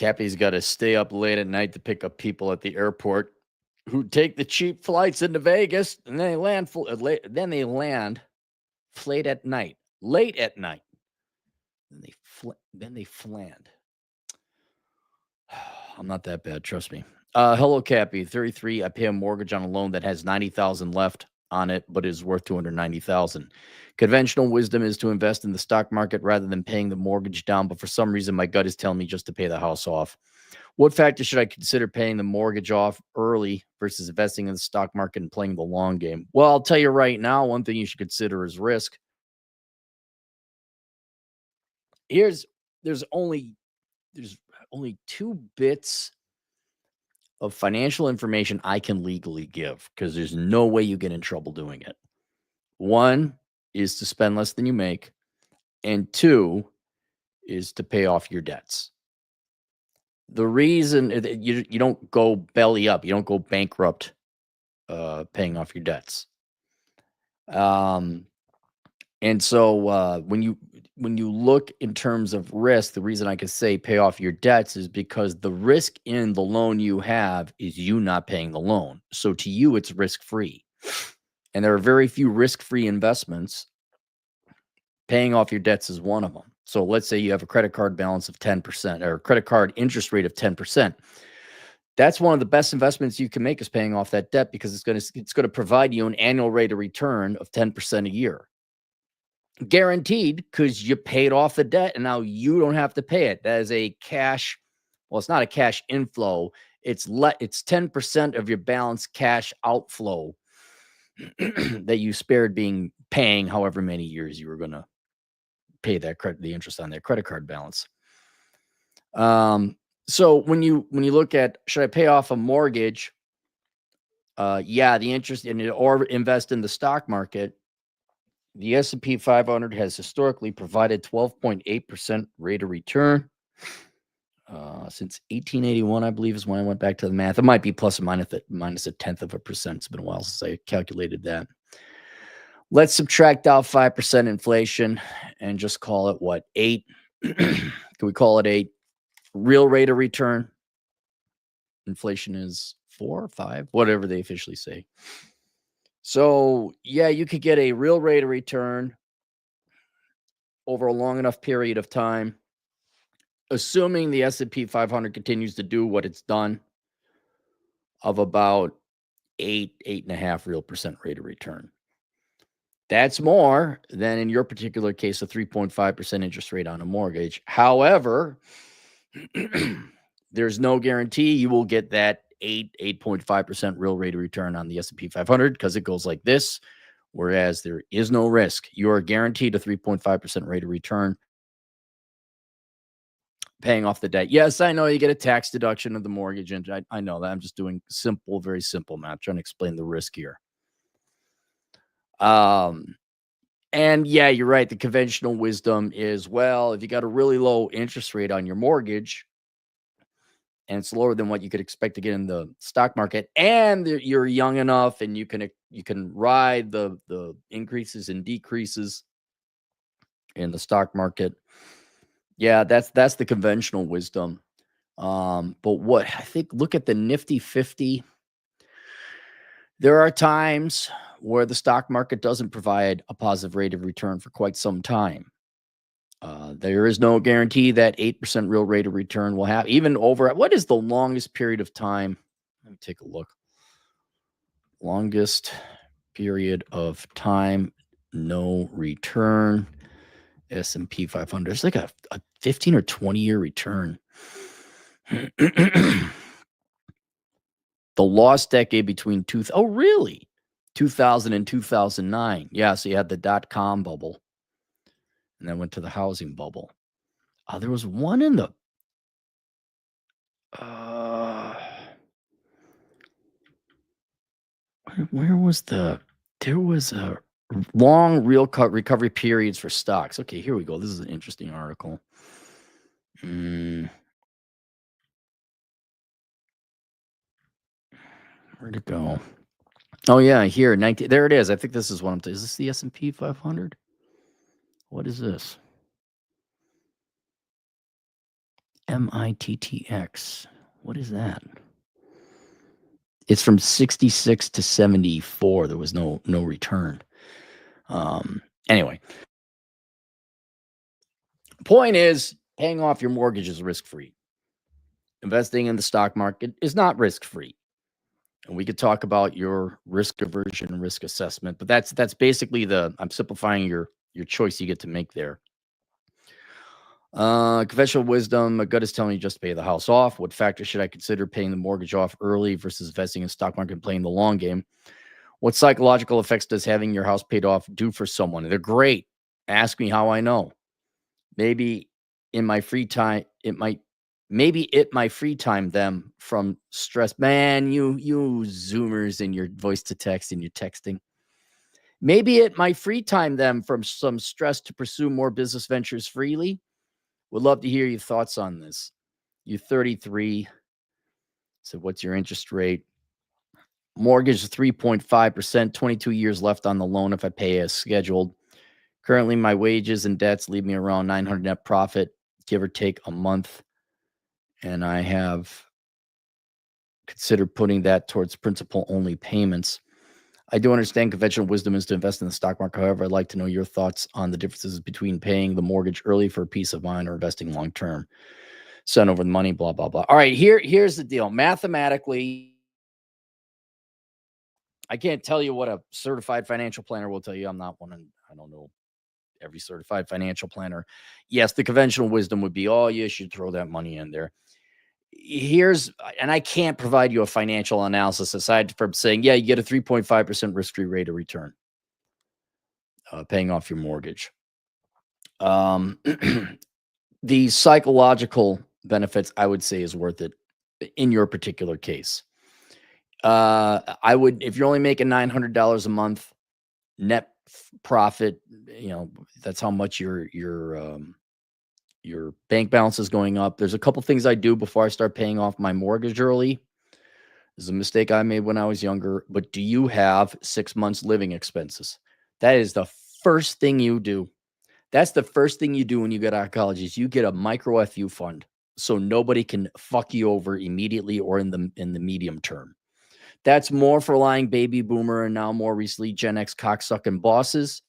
Cappy's got to stay up late at night to pick up people at the airport who take the cheap flights into Vegas, and then they land late at night. Late at night. Then they fland. I'm not that bad, trust me. Hello, Cappy. 33. I pay a mortgage on a loan that has 90,000 left on it, but is worth 290,000. Conventional wisdom is to invest in the stock market rather than paying the mortgage down, but for some reason, my gut is telling me just to pay the house off. What factor should I consider paying the mortgage off early versus investing in the stock market and playing the long game? Well, I'll tell you right now, one thing you should consider is risk. There's only two bits of financial information I can legally give because there's no way you get in trouble doing it. One is to spend less than you make, and two is to pay off your debts. The reason you don't go belly up, you don't go bankrupt paying off your debts. And so when you look in terms of risk, the reason I can say pay off your debts is because the risk in the loan you have is you not paying the loan. So to you, it's risk-free. And there are very few risk-free investments. Paying off your debts is one of them. So let's say you have a credit card balance of 10% or a credit card interest rate of 10%. That's one of the best investments you can make is paying off that debt because it's going to provide you an annual rate of return of 10% a year. Guaranteed because you paid off the debt and now you don't have to pay it. That is a cash, well, it's not a cash inflow. It's 10% of your balance cash outflow that you spared paying however many years you were going to pay the interest on that credit card balance. So when you look at, should I pay off a mortgage? The interest in it or invest in the stock market. The S&P 500 has historically provided 12.8% rate of return. Since 1881, I believe, is when I went back to the math. It might be plus or minus a tenth of a percent. It's been a while since I calculated that. Let's subtract out 5% inflation and just call it what? 8? Can we call it 8? Real rate of return. Inflation is 4 or 5, whatever they officially say. So, yeah, you could get a real rate of return over a long enough period of time, assuming the S&P 500 continues to do what it's done, of about 8.5% real rate of return. That's more than in your particular case, a 3.5% interest rate on a mortgage. However, there's no guarantee you will get that 8.5% real rate of return on the S&P 500 because it goes like this, whereas there is no risk. You are guaranteed a 3.5% rate of return paying off the debt. Yes, I know you get a tax deduction of the mortgage, and I know that. I'm just doing very simple math, trying to explain the risk here. And yeah, you're right. The conventional wisdom is, well, if you got a really low interest rate on your mortgage, and it's lower than what you could expect to get in the stock market, and you're young enough and you can ride the increases and decreases in the stock market. Yeah, that's the conventional wisdom. But what I think, look at the Nifty 50. There are times where the stock market doesn't provide a positive rate of return for quite some time. There is no guarantee that 8% real rate of return will have, even over, what is the longest period of time? Let me take a look. Longest period of time, no return, S&P 500. It's like a 15 or 20-year return. The lost decade between 2000 and 2009. Yeah, so you had the dot-com bubble. And then went to the housing bubble. There was one in the where was there was a long real recovery periods for stocks. Okay, here we go. This is an interesting article. Where'd it go? Oh yeah, here, 19. There it is. I think this is one. Is this the S&P 500? What is this? MITTX. What is that? It's from 66 to 74. There was no return. Anyway, point is, paying off your mortgage is risk-free. Investing in the stock market is not risk-free. And we could talk about your risk aversion, risk assessment, but that's basically I'm simplifying your choice you get to make there. Conventional wisdom, my gut is telling you just to pay the house off. What factors should I consider paying the mortgage off early versus investing in stock market and playing the long game? What psychological effects does having your house paid off do for someone? They're great. Ask me how I know. Maybe in my free time, my free time them from stress. Man, you Zoomers and your voice to text and your texting. Maybe it might free time them from some stress to pursue more business ventures freely. Would love to hear your thoughts on this. You're 33. So what's your interest rate? Mortgage is 3.5%, 22 years left on the loan if I pay as scheduled. Currently, my wages and debts leave me around 900 net profit, give or take a month. And I have considered putting that towards principal-only payments. I do understand conventional wisdom is to invest in the stock market. However, I'd like to know your thoughts on the differences between paying the mortgage early for peace of mind or investing long-term. Send over the money, blah, blah, blah. All right, here's the deal. Mathematically, I can't tell you what a certified financial planner will tell you. I'm not one, and I don't know every certified financial planner. Yes, the conventional wisdom would be, oh, you should throw that money in there. And I can't provide you a financial analysis aside from saying, yeah, you get a 3.5% risk-free rate of return, paying off your mortgage. The psychological benefits, I would say, is worth it in your particular case. I would, if you're only making $900 a month net profit, that's how much your bank balance is going up. There's a couple things I do before I start paying off my mortgage early. This is a mistake I made when I was younger. But do you have 6 months living expenses? That is the first thing you do. That's the first thing you do when you get out of college is you get a micro FU fund so nobody can fuck you over immediately or in the medium term. That's more for lying baby boomer and now more recently Gen X cocksucking bosses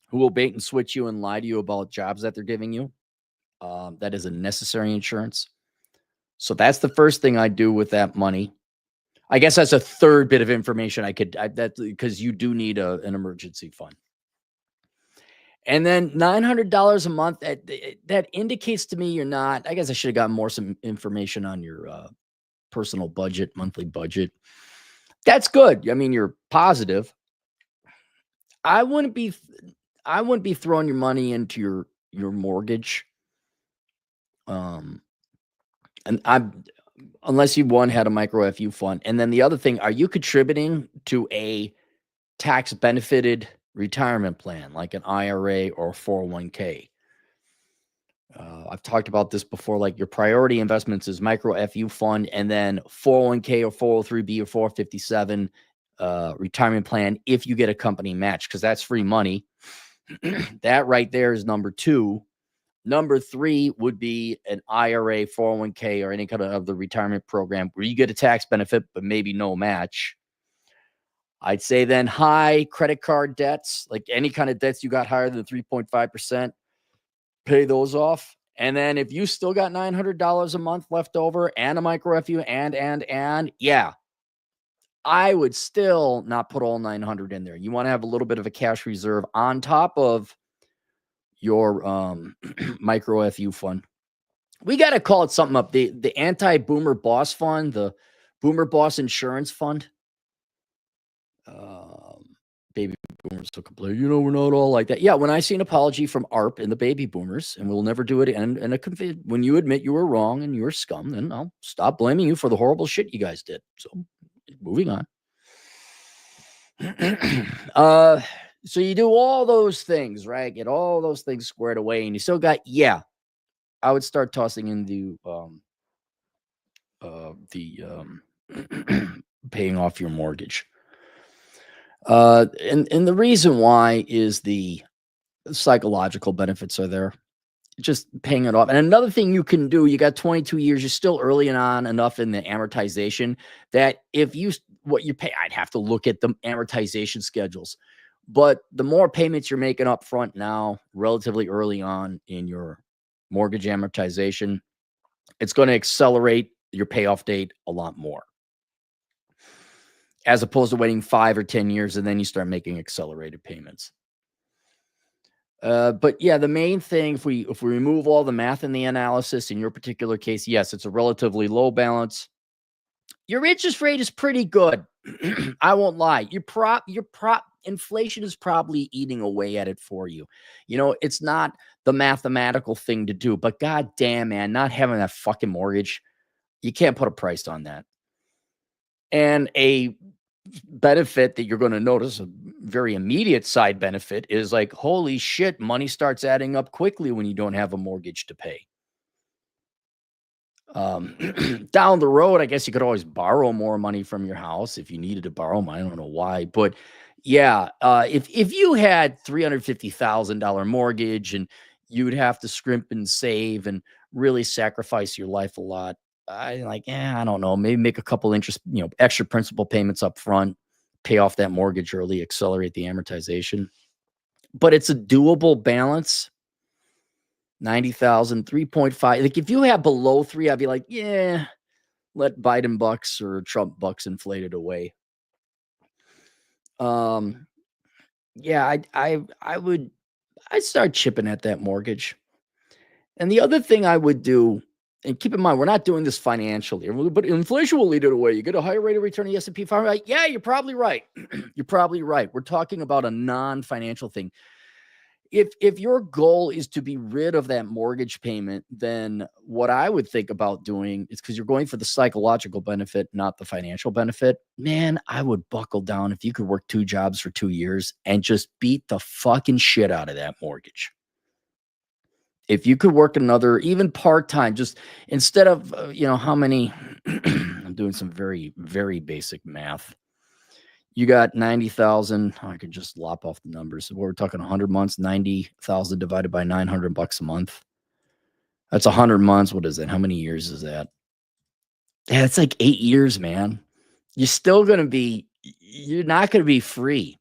who will bait and switch you and lie to you about jobs that they're giving you. That is a necessary insurance. So that's the first thing I do with that money. I guess that's a third bit of information because you do need an emergency fund. And then $900 a month, that indicates to me you're not, I guess I should have gotten some information on your personal budget, monthly budget. That's good. I mean, you're positive. I wouldn't be throwing your money into your mortgage. And unless you had a micro FU fund. And then the other thing, are you contributing to a tax benefited retirement plan like an IRA or 401k? I've talked about this before, like your priority investments is micro FU fund and then 401k or 403b or 457 retirement plan if you get a company match, because that's free money. That right there is number 2. Number 3 would be an IRA, 401k, or any kind of the retirement program where you get a tax benefit, but maybe no match. I'd say then high credit card debts, like any kind of debts you got higher than 3.5%, pay those off. And then if you still got $900 a month left over and a micro FU and yeah, I would still not put all 900 in there. You want to have a little bit of a cash reserve on top of your micro FU fund. We got to call it something up. The anti-boomer boss fund, the boomer boss insurance fund. Baby boomers will complain, we're not all like that. Yeah, when I see an apology from ARP and the baby boomers, and we'll never do it again, and when you admit you were wrong and you were scum, then I'll stop blaming you for the horrible shit you guys did. So, moving on. So you do all those things, right? Get all those things squared away, and you still got, I would start tossing into paying off your mortgage. And the reason why is the psychological benefits are there. just paying it off. And another thing you can do, you got 22 years, you're still early on enough in the amortization that if you what you pay, I'd have to look at the amortization schedules. But the more payments you're making up front now, relatively early on in your mortgage amortization, it's going to accelerate your payoff date a lot more, as opposed to waiting 5 or 10 years and then you start making accelerated payments. But yeah, the main thing, if we remove all the math in the analysis, in your particular case, yes, it's a relatively low balance. Your interest rate is pretty good. I won't lie. Your prop inflation is probably eating away at it for you. You know, it's not the mathematical thing to do, but god damn, man, not having that fucking mortgage, you can't put a price on that. And a benefit that you're going to notice, a very immediate side benefit, is like, holy shit, money starts adding up quickly when you don't have a mortgage to pay. Down the road, I guess you could always borrow more money from your house if you needed to borrow money. I don't know why, but yeah, if you had $350,000 mortgage and you'd have to scrimp and save and really sacrifice your life a lot, I like, I don't know, maybe make a couple interest, extra principal payments up front, pay off that mortgage early, accelerate the amortization. But it's a doable balance. 90,000, 3.5. Like if you have below 3, I'd be like, yeah, let Biden bucks or Trump bucks inflate it away. Yeah, I'd start chipping at that mortgage. And the other thing I would do, and keep in mind, we're not doing this financially, but inflation will lead it away. You get a higher rate of return in the S&P 500. Yeah, you're probably right. You're probably right. We're talking about a non-financial thing. If your goal is to be rid of that mortgage payment, then what I would think about doing is, because you're going for the psychological benefit, not the financial benefit, man, I would buckle down if you could work 2 jobs for 2 years and just beat the fucking shit out of that mortgage. If you could work another, even part-time, just instead of, how many, I'm doing some very, very basic math. You got 90,000. I could just lop off the numbers. We're talking 100 months, 90,000 divided by $900 a month. That's 100 months. What is that? How many years is that? Yeah, it's like 8 years, man. You're not going to be free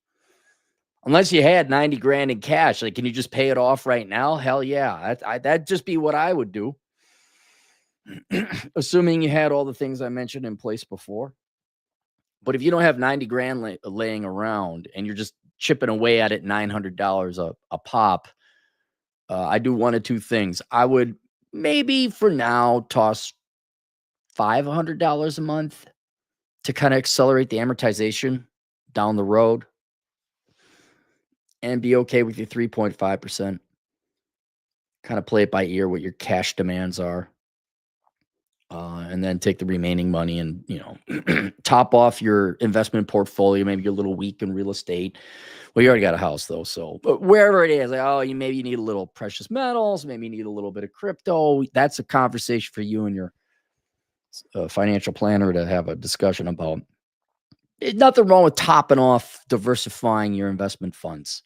unless you had 90 grand in cash. Like, can you just pay it off right now? Hell yeah. That'd just be what I would do. Assuming you had all the things I mentioned in place before. But if you don't have 90 grand laying around and you're just chipping away at it, $900 a pop, I do one of two things. I would maybe for now toss $500 a month to kind of accelerate the amortization down the road and be okay with your 3.5%. Kind of play it by ear what your cash demands are. And then take the remaining money and, top off your investment portfolio. Maybe you're a little weak in real estate. Well, you already got a house though. So, but wherever it is, like, you need a little precious metals. Maybe you need a little bit of crypto. That's a conversation for you and your financial planner to have a discussion about. There's nothing wrong with topping off, diversifying your investment funds.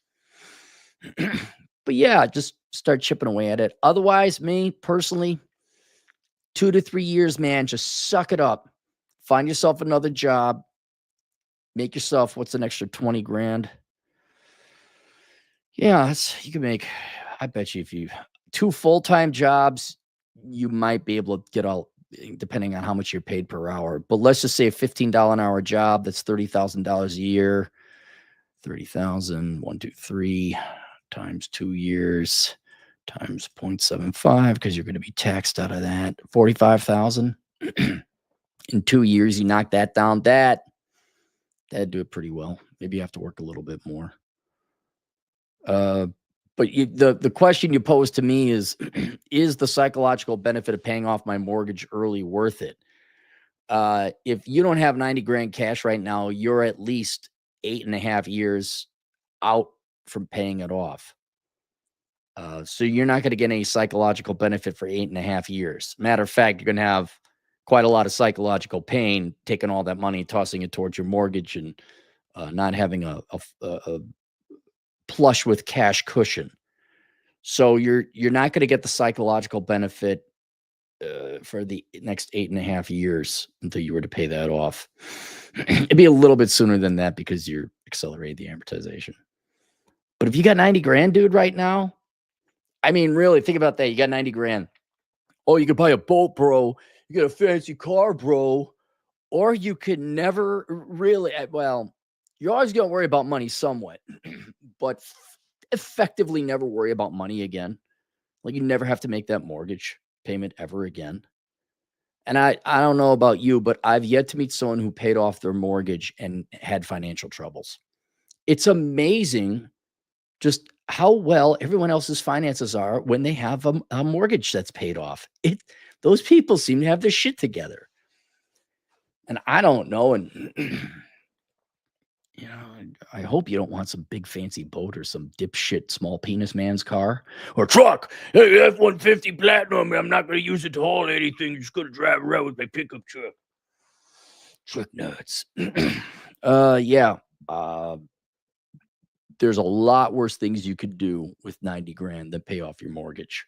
But yeah, just start chipping away at it. Otherwise, me personally, 2 to 3 years, man, just suck it up. Find yourself another job. Make yourself, what's an extra 20 grand? Yeah, you can make, I bet you if you 2 full-time jobs, you might be able to get all, depending on how much you're paid per hour. But let's just say a $15 an hour job, that's $30,000 a year. 30,000, 1, 2, 3 times 2 years times 0.75, because you're going to be taxed out of that. 45,000. In 2 years, you knock that down. That'd do it pretty well. Maybe you have to work a little bit more. But the question you posed to me is, is the psychological benefit of paying off my mortgage early worth it? If you don't have 90 grand cash right now, you're at least 8.5 years out from paying it off. So you're not going to get any psychological benefit for 8.5 years. Matter of fact, you're going to have quite a lot of psychological pain taking all that money, tossing it towards your mortgage, and not having a plush with cash cushion. So you're not going to get the psychological benefit for the next 8.5 years until you were to pay that off. It'd be a little bit sooner than that because you're accelerating the amortization. But if you got 90 grand, dude, right now, I mean, really think about that. You got 90 grand. Oh, you could buy a boat, bro. You get a fancy car, bro. Or you could never really, well, you're always going to worry about money somewhat, but effectively never worry about money again. Like you never have to make that mortgage payment ever again. And I don't know about you, but I've yet to meet someone who paid off their mortgage and had financial troubles. It's amazing just how well everyone else's finances are when they have a mortgage that's paid off. Those people seem to have their shit together. And I don't know. And you know, I hope you don't want some big fancy boat or some dipshit small penis man's car or truck. Hey, F-150 Platinum. I'm not going to use it to haul anything. I'm just going to drive around with my pickup truck. Truck nuts. Yeah. There's a lot worse things you could do with 90 grand than pay off your mortgage.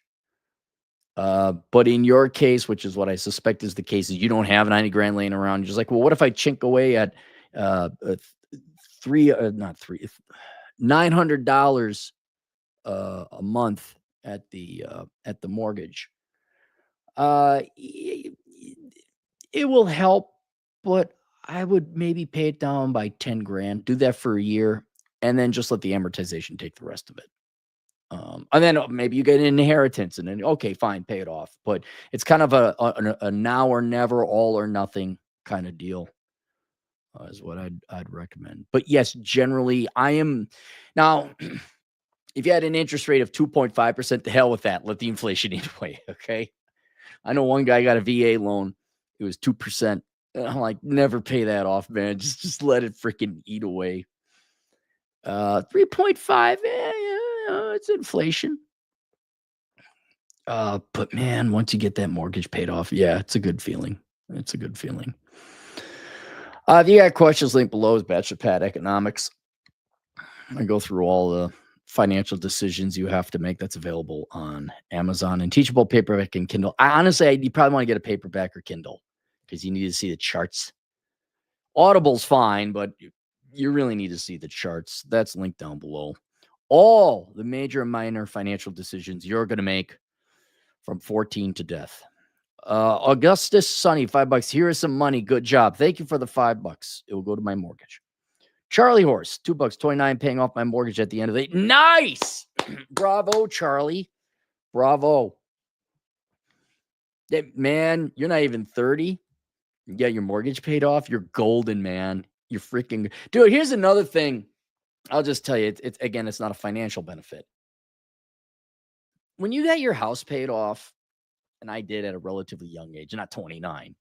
But in your case, which is what I suspect is the case, is you don't have 90 grand laying around. You're just like, well, what if I chink away at $900 a month at the mortgage? It will help, but I would maybe pay it down by 10 grand. Do that for a year, and then just let the amortization take the rest of it. And then maybe you get an inheritance, and then okay, fine, pay it off. But it's kind of a now or never, all or nothing kind of deal. Is what I'd recommend. But yes, generally, I am now. If you had an interest rate of 2.5%, the hell with that. Let the inflation eat away. Okay. I know one guy got a VA loan. It was 2%. And I'm like, never pay that off, man. Just let it freaking eat away. 3.5. Yeah, it's inflation. But man, once you get that mortgage paid off, yeah, it's a good feeling. It's a good feeling. If you got questions, link below is Bachelor Pad Economics. I go through all the financial decisions you have to make. That's available on Amazon and Teachable paperback and Kindle. You probably want to get a paperback or Kindle because you need to see the charts. Audible's fine, but you really need to see the charts. That's linked down below. All the major and minor financial decisions you're going to make from 14 to death. Augustus Sonny, $5. Here is some money. Good job. Thank you for the $5. It will go to my mortgage. Charlie Horse, $2.29, paying off my mortgage at the end of the day. Nice. Bravo, Charlie. Bravo. Man, you're not even 30. You get your mortgage paid off. You're golden, man. You're freaking dude. Here's another thing. I'll just tell you, it's not a financial benefit. When you get your house paid off, and I did at a relatively young age, not 29.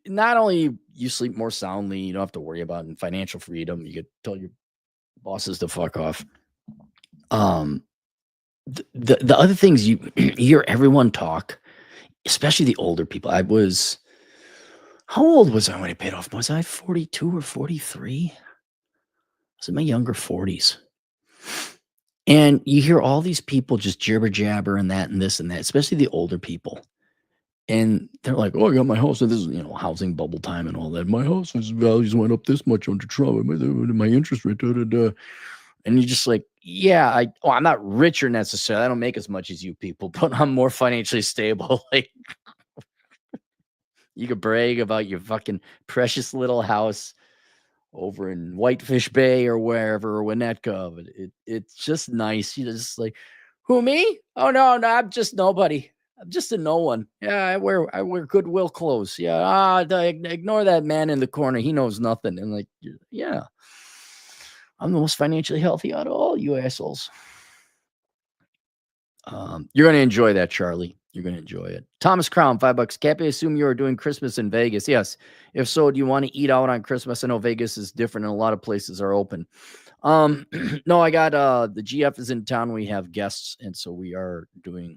Not only you sleep more soundly, you don't have to worry about financial freedom. You could tell your bosses to fuck off. The other things you hear everyone talk, especially the older people. How old was I when I paid off? Was I 42 or 43? I was in my younger 40s. And you hear all these people just jibber jabber and that and this and that, especially the older people. And they're like, oh, I got my house. So this is, housing bubble time and all that. My house's values went up this much under Trump. My interest rate, da, da, da. And you're just like, yeah, I'm not richer necessarily. I don't make as much as you people, but I'm more financially stable. Like, you could brag about your fucking precious little house over in Whitefish Bay or wherever, or Winnetka. But it's just nice. You're just like, who, me? Oh, no, I'm just nobody. I'm just a no one. Yeah, I wear Goodwill clothes. Yeah, ignore that man in the corner. He knows nothing. And like, yeah, I'm the most financially healthy out of all you assholes. You're going to enjoy that, Charlie. You're going to enjoy it. Thomas Crown, $5. Cappy, I assume you are doing Christmas in Vegas. Yes. If so, do you want to eat out on Christmas? I know Vegas is different and a lot of places are open. No, I got the GF is in town. We have guests, and so we are doing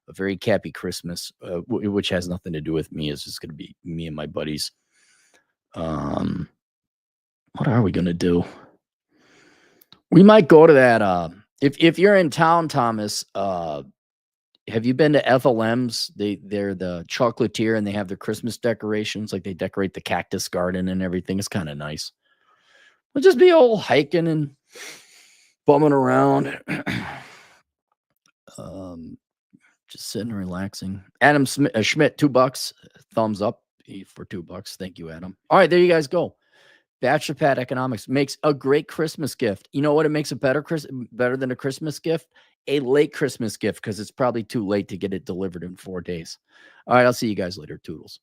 a very Cappy Christmas, which has nothing to do with me. It's just going to be me and my buddies. What are we going to do? We might go to that If you're in town, Thomas, have you been to FLM's? They're the chocolatier and they have their Christmas decorations. Like they decorate the cactus garden and everything. It's kind of nice. We'll just be all hiking and bumming around. Just sitting and relaxing. Adam Schmidt, $2. Thumbs up for $2. Thank you, Adam. All right, there you guys go. Bachelor Pad Economics makes a great Christmas gift. You know what? It makes a better than a Christmas gift? A late Christmas gift, because it's probably too late to get it delivered in 4 days. All right, I'll see you guys later. Toodles.